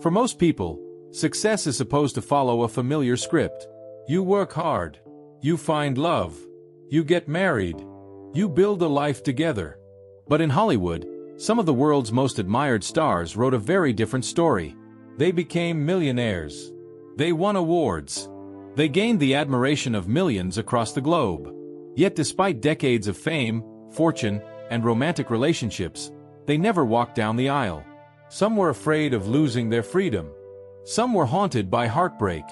For most people, success is supposed to follow a familiar script. You work hard. You find love. You get married. You build a life together. But in Hollywood, some of the world's most admired stars wrote a very different story. They became millionaires. They won awards. They gained the admiration of millions across the globe. Yet despite decades of fame, fortune, and romantic relationships, they never walked down the aisle. Some were afraid of losing their freedom. Some were haunted by heartbreak.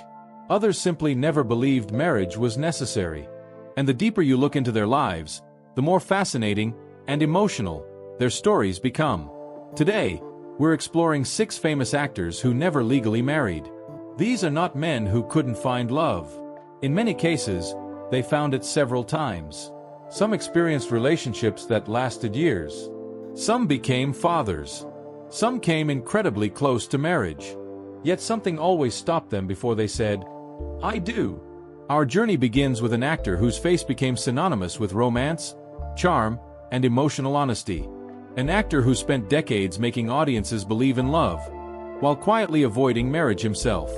Others simply never believed marriage was necessary. And the deeper you look into their lives, the more fascinating and emotional their stories become. Today, we're exploring 6 famous actors who never legally married. These are not men who couldn't find love. In many cases, they found it several times. Some experienced relationships that lasted years. Some became fathers. Some came incredibly close to marriage. Yet something always stopped them before they said, "I do." Our journey begins with an actor whose face became synonymous with romance, charm, and emotional honesty. An actor who spent decades making audiences believe in love, while quietly avoiding marriage himself.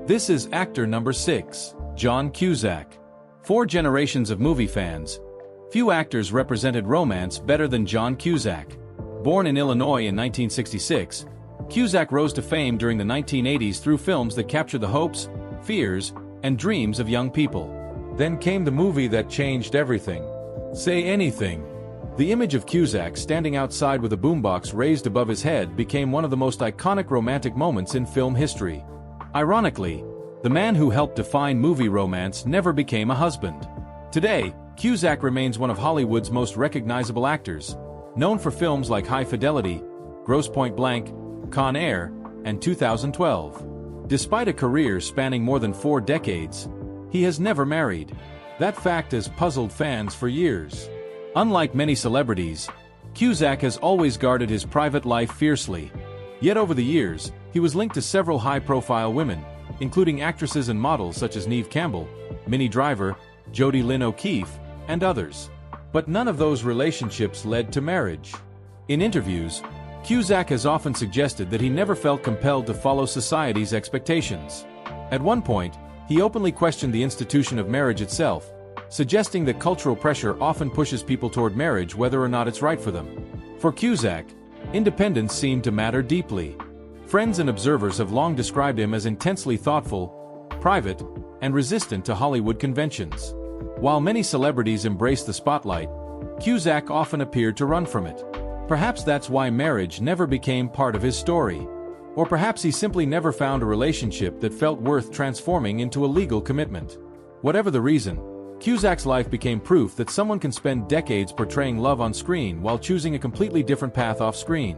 This is actor number 6, John Cusack. For generations of movie fans, few actors represented romance better than John Cusack. Born in Illinois in 1966, Cusack rose to fame during the 1980s through films that captured the hopes, fears, and dreams of young people. Then came the movie that changed everything. Say Anything. The image of Cusack standing outside with a boombox raised above his head became one of the most iconic romantic moments in film history. Ironically, the man who helped define movie romance never became a husband. Today, Cusack remains one of Hollywood's most recognizable actors, known for films like High Fidelity, Grosse Pointe Blank, Con Air, and 2012. Despite a career spanning more than 4 decades, he has never married. That fact has puzzled fans for years. Unlike many celebrities, Cusack has always guarded his private life fiercely. Yet over the years, he was linked to several high-profile women, including actresses and models such as Neve Campbell, Minnie Driver, Jodie Lynn O'Keefe, and others. But none of those relationships led to marriage. In interviews, Cusack has often suggested that he never felt compelled to follow society's expectations. At one point, he openly questioned the institution of marriage itself, suggesting that cultural pressure often pushes people toward marriage whether or not it's right for them. For Cusack, independence seemed to matter deeply. Friends and observers have long described him as intensely thoughtful, private, and resistant to Hollywood conventions. While many celebrities embrace the spotlight, Cusack often appeared to run from it. Perhaps that's why marriage never became part of his story. Or perhaps he simply never found a relationship that felt worth transforming into a legal commitment. Whatever the reason, Cusack's life became proof that someone can spend decades portraying love on screen while choosing a completely different path off screen.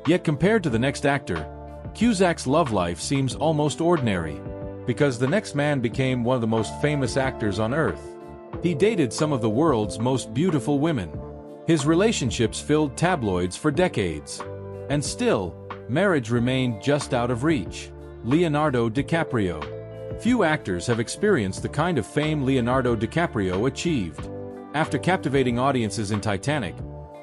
Yet compared to the next actor, Cusack's love life seems almost ordinary. Because the next man became one of the most famous actors on earth. He dated some of the world's most beautiful women. His relationships filled tabloids for decades. And still, marriage remained just out of reach. Leonardo DiCaprio. Few actors have experienced the kind of fame Leonardo DiCaprio achieved. After captivating audiences in Titanic,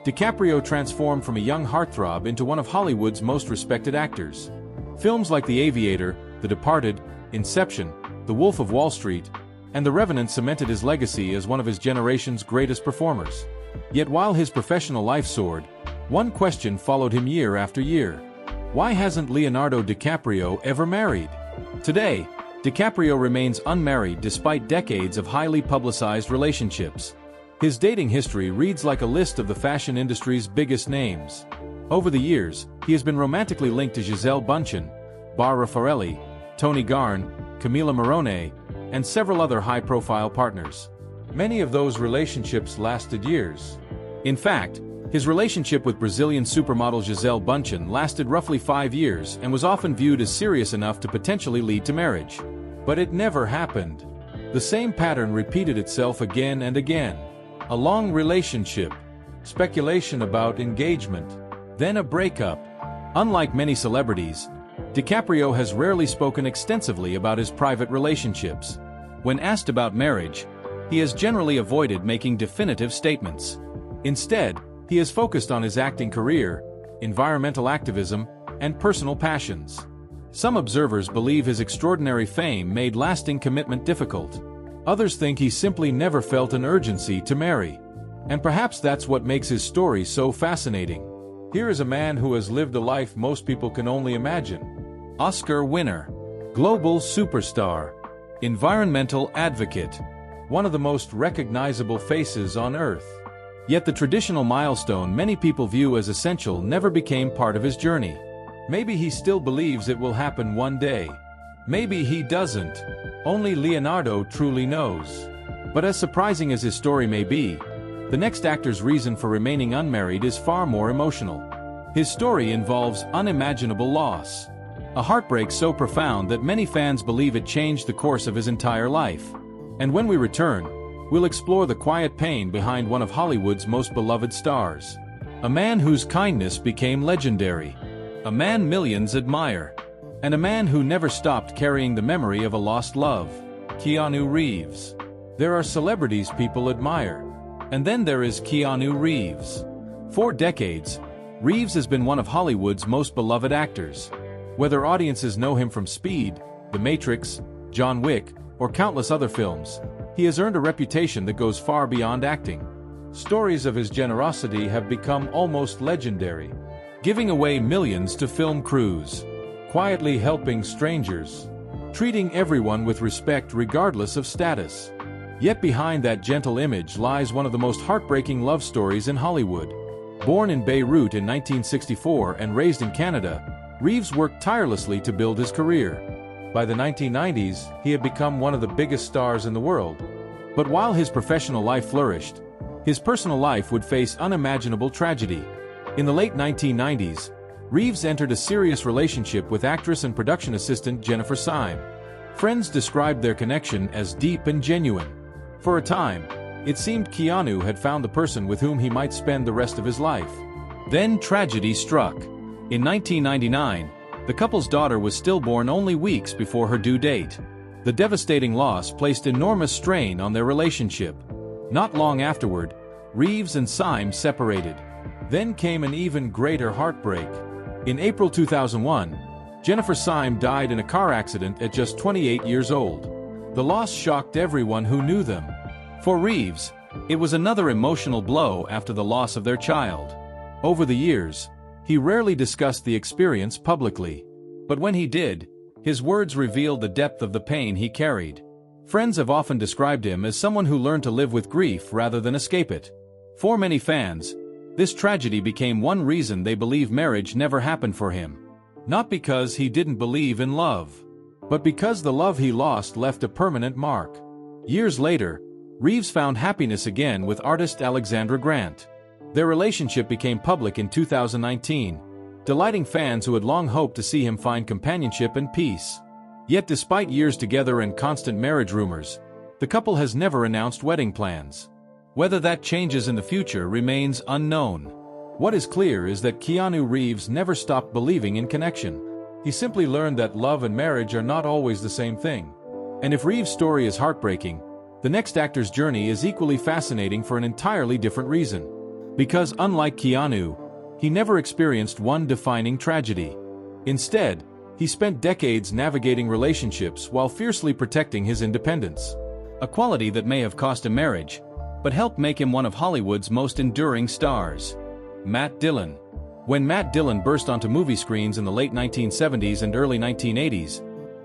DiCaprio transformed from a young heartthrob into one of Hollywood's most respected actors. Films like The Aviator, The Departed, Inception, The Wolf of Wall Street, and The Revenant cemented his legacy as one of his generation's greatest performers. Yet while his professional life soared, one question followed him year after year. Why hasn't Leonardo DiCaprio ever married? Today, DiCaprio remains unmarried despite decades of highly publicized relationships. His dating history reads like a list of the fashion industry's biggest names. Over the years, he has been romantically linked to Gisele Bündchen, Barbara Farelli, Tony Garn, Camila Morrone, and several other high-profile partners. Many of those relationships lasted years. In fact, his relationship with Brazilian supermodel Gisele Bündchen lasted roughly 5 years and was often viewed as serious enough to potentially lead to marriage. But it never happened. The same pattern repeated itself again and again. A long relationship, speculation about engagement, then a breakup. Unlike many celebrities, DiCaprio has rarely spoken extensively about his private relationships. When asked about marriage, he has generally avoided making definitive statements. Instead, he has focused on his acting career, environmental activism, and personal passions. Some observers believe his extraordinary fame made lasting commitment difficult. Others think he simply never felt an urgency to marry. And perhaps that's what makes his story so fascinating. Here is a man who has lived a life most people can only imagine. Oscar winner, global superstar, environmental advocate, one of the most recognizable faces on Earth. Yet the traditional milestone many people view as essential never became part of his journey. Maybe he still believes it will happen one day. Maybe he doesn't. Only Leonardo truly knows. But as surprising as his story may be, the next actor's reason for remaining unmarried is far more emotional. His story involves unimaginable loss. A heartbreak so profound that many fans believe it changed the course of his entire life. And when we return, we'll explore the quiet pain behind one of Hollywood's most beloved stars. A man whose kindness became legendary. A man millions admire. And a man who never stopped carrying the memory of a lost love. Keanu Reeves. There are celebrities people admire. And then there is Keanu Reeves. For decades, Reeves has been one of Hollywood's most beloved actors. Whether audiences know him from Speed, The Matrix, John Wick, or countless other films, he has earned a reputation that goes far beyond acting. Stories of his generosity have become almost legendary, giving away millions to film crews, quietly helping strangers, treating everyone with respect regardless of status. Yet behind that gentle image lies one of the most heartbreaking love stories in Hollywood. Born in Beirut in 1964 and raised in Canada, Reeves worked tirelessly to build his career. By the 1990s, he had become one of the biggest stars in the world. But while his professional life flourished, his personal life would face unimaginable tragedy. In the late 1990s, Reeves entered a serious relationship with actress and production assistant Jennifer Syme. Friends described their connection as deep and genuine. For a time, it seemed Keanu had found the person with whom he might spend the rest of his life. Then tragedy struck. In 1999, the couple's daughter was stillborn only weeks before her due date. The devastating loss placed enormous strain on their relationship. Not long afterward, Reeves and Syme separated. Then came an even greater heartbreak. In April 2001, Jennifer Syme died in a car accident at just 28 years old. The loss shocked everyone who knew them. For Reeves, it was another emotional blow after the loss of their child. Over the years, he rarely discussed the experience publicly. But when he did, his words revealed the depth of the pain he carried. Friends have often described him as someone who learned to live with grief rather than escape it. For many fans, this tragedy became one reason they believe marriage never happened for him. Not because he didn't believe in love, but because the love he lost left a permanent mark. Years later, Reeves found happiness again with artist Alexandra Grant. Their relationship became public in 2019, delighting fans who had long hoped to see him find companionship and peace. Yet despite years together and constant marriage rumors, the couple has never announced wedding plans. Whether that changes in the future remains unknown. What is clear is that Keanu Reeves never stopped believing in connection. He simply learned that love and marriage are not always the same thing. And if Reeves' story is heartbreaking, the next actor's journey is equally fascinating for an entirely different reason. Because unlike Keanu, he never experienced one defining tragedy. Instead, he spent decades navigating relationships while fiercely protecting his independence. A quality that may have cost him marriage, but helped make him one of Hollywood's most enduring stars. Matt Dillon. When Matt Dillon burst onto movie screens in the late 1970s and early 1980s,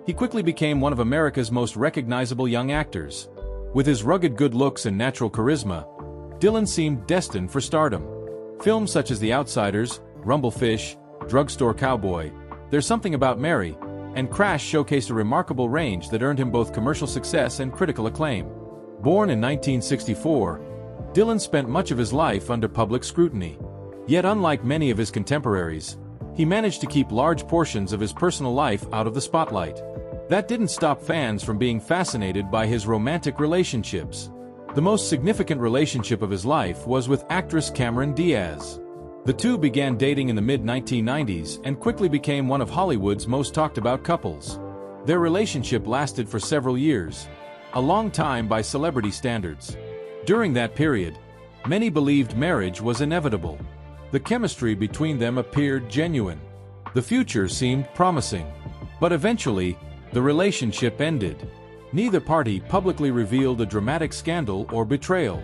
he quickly became one of America's most recognizable young actors. With his rugged good looks and natural charisma, Dillon seemed destined for stardom. Films such as The Outsiders, Rumblefish, Drugstore Cowboy, There's Something About Mary, and Crash showcased a remarkable range that earned him both commercial success and critical acclaim. Born in 1964, Dillon spent much of his life under public scrutiny. Yet unlike many of his contemporaries, he managed to keep large portions of his personal life out of the spotlight. That didn't stop fans from being fascinated by his romantic relationships. The most significant relationship of his life was with actress Cameron Diaz. The two began dating in the mid-1990s and quickly became one of Hollywood's most talked-about couples. Their relationship lasted for several years, a long time by celebrity standards. During that period, many believed marriage was inevitable. The chemistry between them appeared genuine. The future seemed promising. But eventually, the relationship ended. Neither party publicly revealed a dramatic scandal or betrayal.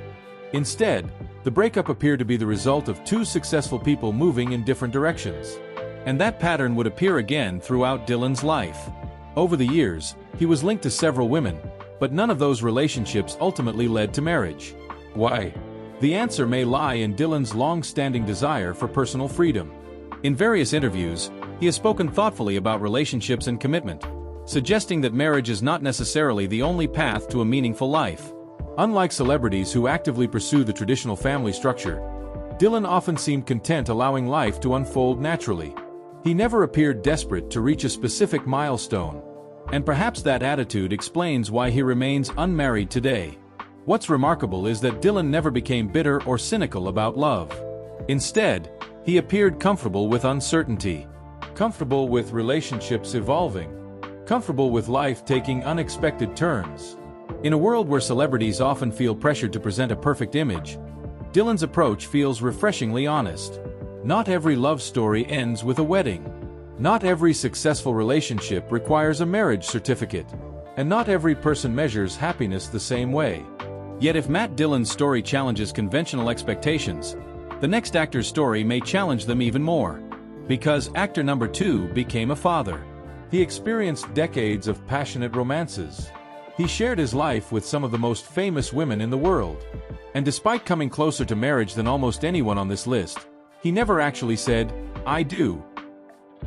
Instead, the breakup appeared to be the result of two successful people moving in different directions. And that pattern would appear again throughout Dillon's life. Over the years, he was linked to several women, but none of those relationships ultimately led to marriage. Why? The answer may lie in Dillon's long-standing desire for personal freedom. In various interviews, he has spoken thoughtfully about relationships and commitment, suggesting that marriage is not necessarily the only path to a meaningful life. Unlike celebrities who actively pursue the traditional family structure, Dillon often seemed content allowing life to unfold naturally. He never appeared desperate to reach a specific milestone, and perhaps that attitude explains why he remains unmarried today. What's remarkable is that Dillon never became bitter or cynical about love. Instead, he appeared comfortable with uncertainty, comfortable with relationships evolving, comfortable with life taking unexpected turns. In a world where celebrities often feel pressured to present a perfect image, Dillon's approach feels refreshingly honest. Not every love story ends with a wedding. Not every successful relationship requires a marriage certificate. And not every person measures happiness the same way. Yet if Matt Dillon's story challenges conventional expectations, the next actor's story may challenge them even more. Because actor number 2 became a father. He experienced decades of passionate romances. He shared his life with some of the most famous women in the world. And despite coming closer to marriage than almost anyone on this list, he never actually said, "I do."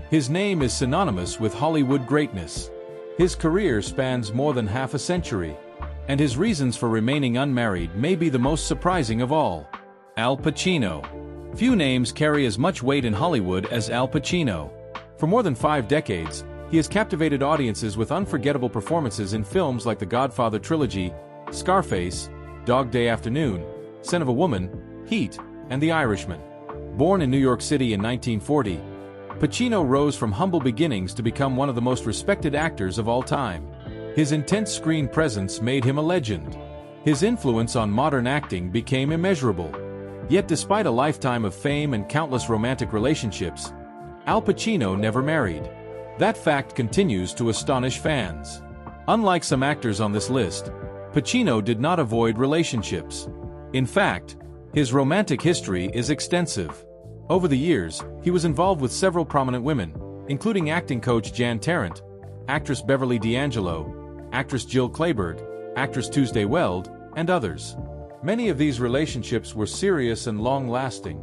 His name is synonymous with Hollywood greatness. His career spans more than half a century. And his reasons for remaining unmarried may be the most surprising of all. Al Pacino. Few names carry as much weight in Hollywood as Al Pacino. For more than 5 decades, he has captivated audiences with unforgettable performances in films like The Godfather trilogy, Scarface, Dog Day Afternoon, Son of a Woman, Heat, and The Irishman. Born in New York City in 1940, Pacino rose from humble beginnings to become one of the most respected actors of all time. His intense screen presence made him a legend. His influence on modern acting became immeasurable. Yet despite a lifetime of fame and countless romantic relationships, Al Pacino never married. That fact continues to astonish fans. Unlike some actors on this list, Pacino did not avoid relationships. In fact, his romantic history is extensive. Over the years, he was involved with several prominent women, including acting coach Jan Tarrant, actress Beverly D'Angelo, actress Jill Clayburgh, actress Tuesday Weld, and others. Many of these relationships were serious and long-lasting.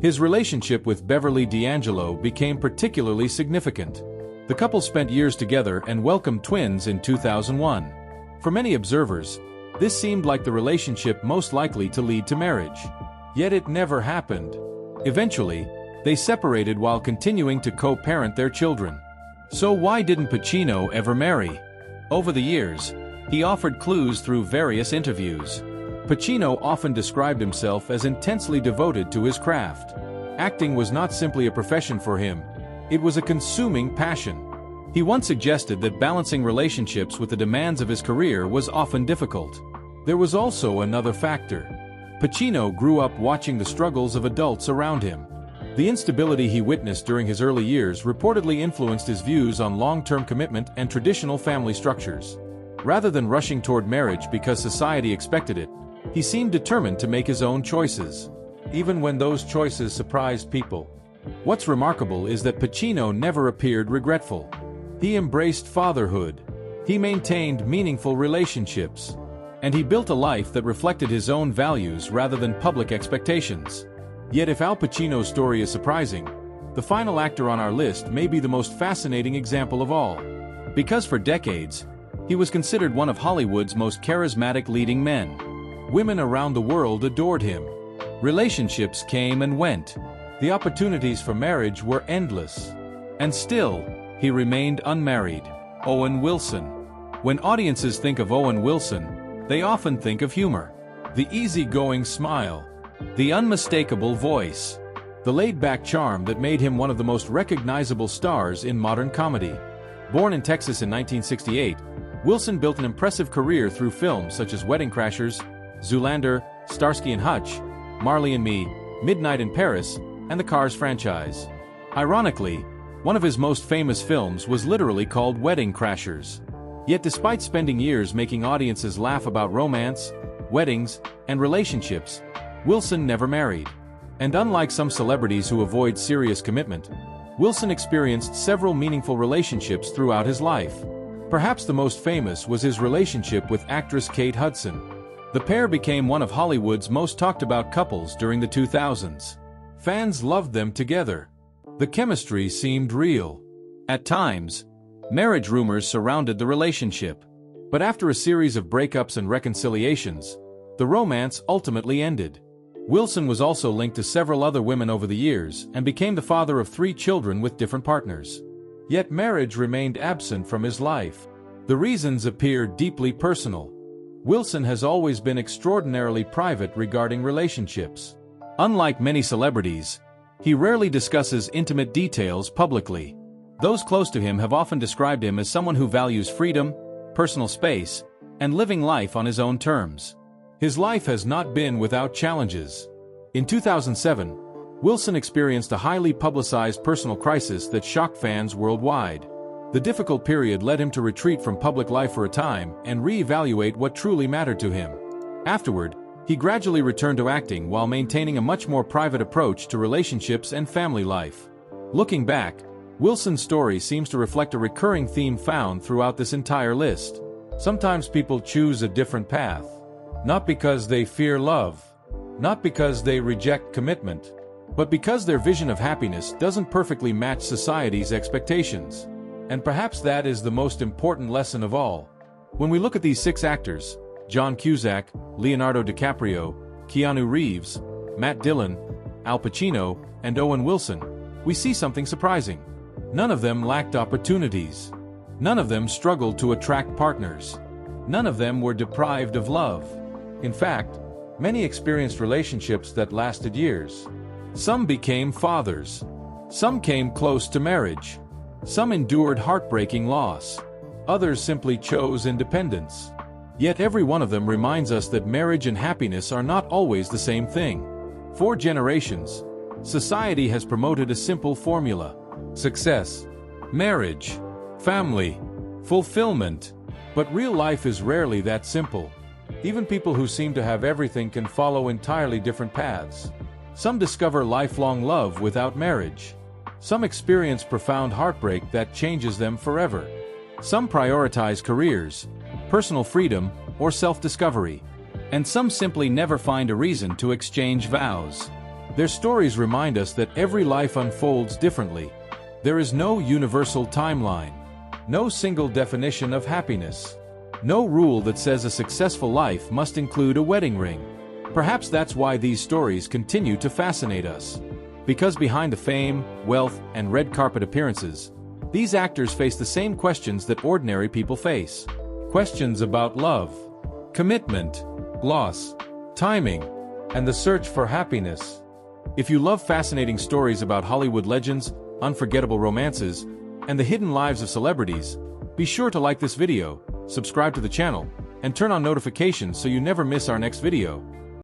His relationship with Beverly D'Angelo became particularly significant. The couple spent years together and welcomed twins in 2001. For many observers, this seemed like the relationship most likely to lead to marriage. Yet it never happened. Eventually, they separated while continuing to co-parent their children. So why didn't Pacino ever marry? Over the years, he offered clues through various interviews. Pacino often described himself as intensely devoted to his craft. Acting was not simply a profession for him, it was a consuming passion. He once suggested that balancing relationships with the demands of his career was often difficult. There was also another factor. Pacino grew up watching the struggles of adults around him. The instability he witnessed during his early years reportedly influenced his views on long-term commitment and traditional family structures. Rather than rushing toward marriage because society expected it, he seemed determined to make his own choices, even when those choices surprised people. What's remarkable is that Pacino never appeared regretful. He embraced fatherhood. He maintained meaningful relationships. And he built a life that reflected his own values rather than public expectations. Yet if Al Pacino's story is surprising, the final actor on our list may be the most fascinating example of all. Because for decades, he was considered one of Hollywood's most charismatic leading men. Women around the world adored him. Relationships came and went. The opportunities for marriage were endless. And still, he remained unmarried. Owen Wilson. When audiences think of Owen Wilson, they often think of humor. The easygoing smile. The unmistakable voice. The laid-back charm that made him one of the most recognizable stars in modern comedy. Born in Texas in 1968, Wilson built an impressive career through films such as Wedding Crashers, Zoolander, Starsky and Hutch, Marley and Me, Midnight in Paris, and the Cars franchise. Ironically, One of his most famous films was literally called Wedding Crashers. Yet despite spending years making audiences laugh about romance, weddings, and relationships, Wilson never married. And unlike some celebrities who avoid serious commitment, Wilson experienced several meaningful relationships throughout his life. Perhaps the most famous was his relationship with actress Kate Hudson. The pair became one of Hollywood's most talked-about couples during the 2000s. Fans loved them together. The chemistry seemed real. At times, marriage rumors surrounded the relationship. But after a series of breakups and reconciliations, the romance ultimately ended. Wilson was also linked to several other women over the years and became the father of 3 children with different partners. Yet marriage remained absent from his life. The reasons appear deeply personal. Wilson has always been extraordinarily private regarding relationships. Unlike many celebrities, he rarely discusses intimate details publicly. Those close to him have often described him as someone who values freedom, personal space, and living life on his own terms. His life has not been without challenges. In 2007, Wilson experienced a highly publicized personal crisis that shocked fans worldwide. The difficult period led him to retreat from public life for a time and re-evaluate what truly mattered to him. Afterward, he gradually returned to acting while maintaining a much more private approach to relationships and family life. Looking back, Wilson's story seems to reflect a recurring theme found throughout this entire list. Sometimes people choose a different path. Not because they fear love, not because they reject commitment, but because their vision of happiness doesn't perfectly match society's expectations. And perhaps that is the most important lesson of all. When we look at these 6 actors, John Cusack, Leonardo DiCaprio, Keanu Reeves, Matt Dillon, Al Pacino, and Owen Wilson, we see something surprising. None of them lacked opportunities. None of them struggled to attract partners. None of them were deprived of love. In fact, many experienced relationships that lasted years. Some became fathers. Some came close to marriage. Some endured heartbreaking loss. Others simply chose independence. Yet every one of them reminds us that marriage and happiness are not always the same thing. For generations, society has promoted a simple formula: success, marriage, family, fulfillment. But real life is rarely that simple. Even people who seem to have everything can follow entirely different paths. Some discover lifelong love without marriage. Some experience profound heartbreak that changes them forever. Some prioritize careers, personal freedom, or self-discovery. And some simply never find a reason to exchange vows. Their stories remind us that every life unfolds differently. There is no universal timeline, no single definition of happiness, no rule that says a successful life must include a wedding ring. Perhaps that's why these stories continue to fascinate us. Because behind the fame, wealth, and red carpet appearances, these actors face the same questions that ordinary people face. Questions about love, commitment, loss, timing, and the search for happiness. If you love fascinating stories about Hollywood legends, unforgettable romances, and the hidden lives of celebrities, be sure to like this video, subscribe to the channel, and turn on notifications so you never miss our next video.